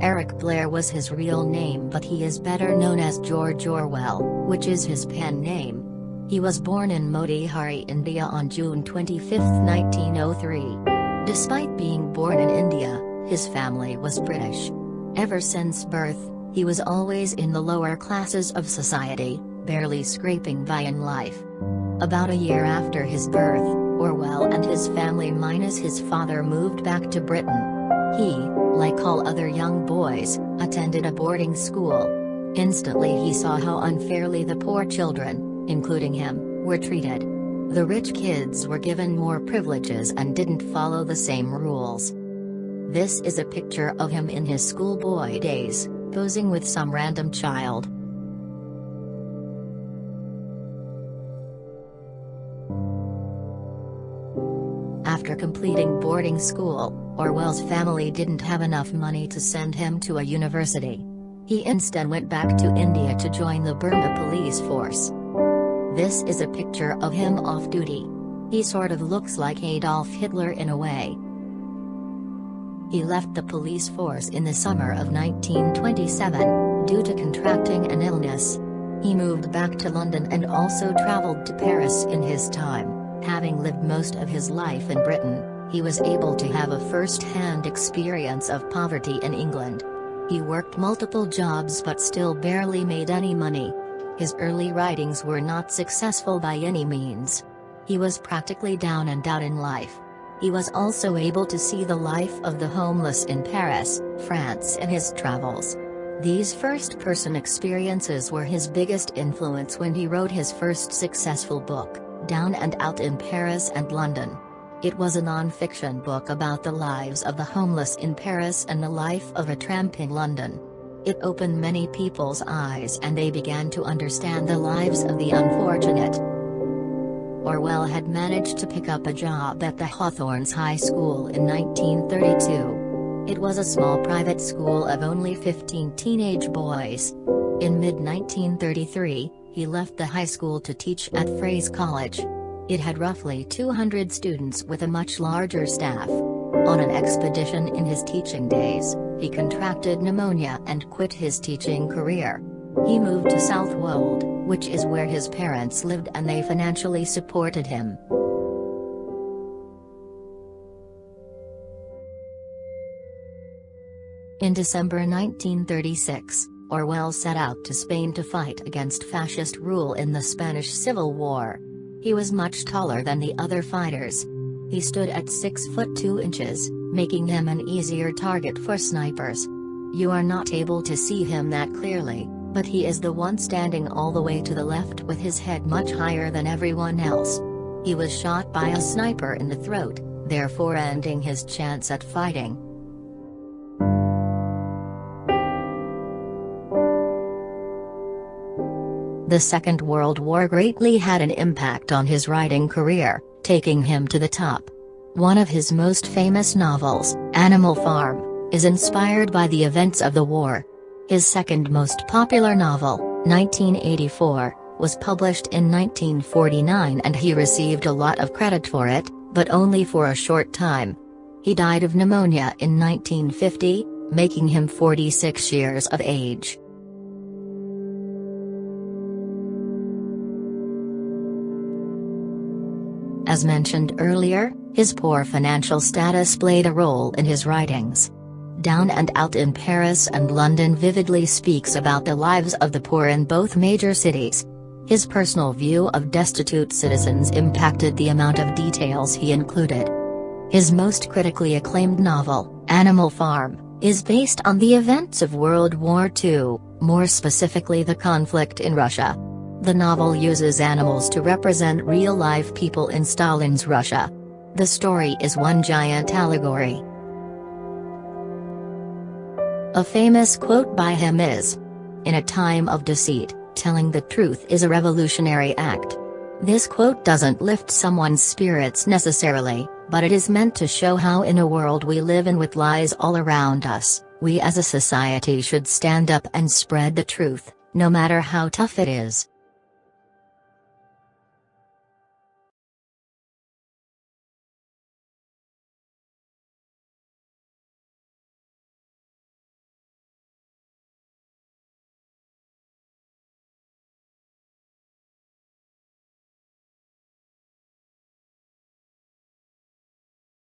Eric Blair was his real name, but he is better known as George Orwell, which is his pen name. He was born in Motihari, India on June 25, 1903. Despite being born in India, his family was British. Ever since birth, he was always in the lower classes of society, barely scraping by in life. About a year after his birth, Orwell and his family minus his father moved back to Britain. He, like all other young boys, attended a boarding school. Instantly he saw how unfairly the poor children, including him, were treated. The rich kids were given more privileges and didn't follow the same rules. This is a picture of him in his schoolboy days, posing with some random child. After completing boarding school, Orwell's family didn't have enough money to send him to a university. He instead went back to India to join the Burma police force. This is a picture of him off duty. He sort of looks like Adolf Hitler in a way. He left the police force in the summer of 1927, due to contracting an illness. He moved back to London and also traveled to Paris in his time. Having lived most of his life in Britain, he was able to have a first-hand experience of poverty in England. He worked multiple jobs but still barely made any money. His early writings were not successful by any means. He was practically down and out in life. He was also able to see the life of the homeless in Paris, France in his travels. These first-person experiences were his biggest influence when he wrote his first successful book, Down and Out in Paris and London. It was a non-fiction book about the lives of the homeless in Paris and the life of a tramp in London. It opened many people's eyes and they began to understand the lives of the unfortunate. Orwell had managed to pick up a job at the Hawthorns High School in 1932. It was a small private school of only 15 teenage boys. In mid-1933, he left the high school to teach at Fray's College. It had roughly 200 students with a much larger staff. On an expedition in his teaching days, he contracted pneumonia and quit his teaching career. He moved to Southwold, which is where his parents lived, and they financially supported him. In December 1936, Orwell set out to Spain to fight against fascist rule in the Spanish Civil War. He was much taller than the other fighters. He stood at 6 foot 2 inches, making him an easier target for snipers. You are not able to see him that clearly, but he is the one standing all the way to the left with his head much higher than everyone else. He was shot by a sniper in the throat, therefore ending his chance at fighting. The Second World War greatly had an impact on his writing career, taking him to the top. One of his most famous novels, Animal Farm, is inspired by the events of the war. His second most popular novel, 1984, was published in 1949 and he received a lot of credit for it, but only for a short time. He died of pneumonia in 1950, making him 46 years of age. As mentioned earlier, his poor financial status played a role in his writings. Down and Out in Paris and London vividly speaks about the lives of the poor in both major cities. His personal view of destitute citizens impacted the amount of details he included. His most critically acclaimed novel, Animal Farm, is based on the events of World War II, more specifically the conflict in Russia. The novel uses animals to represent real-life people in Stalin's Russia. The story is one giant allegory. A famous quote by him is, "In a time of deceit, telling the truth is a revolutionary act." This quote doesn't lift someone's spirits necessarily, but it is meant to show how in a world we live in with lies all around us, we as a society should stand up and spread the truth, no matter how tough it is.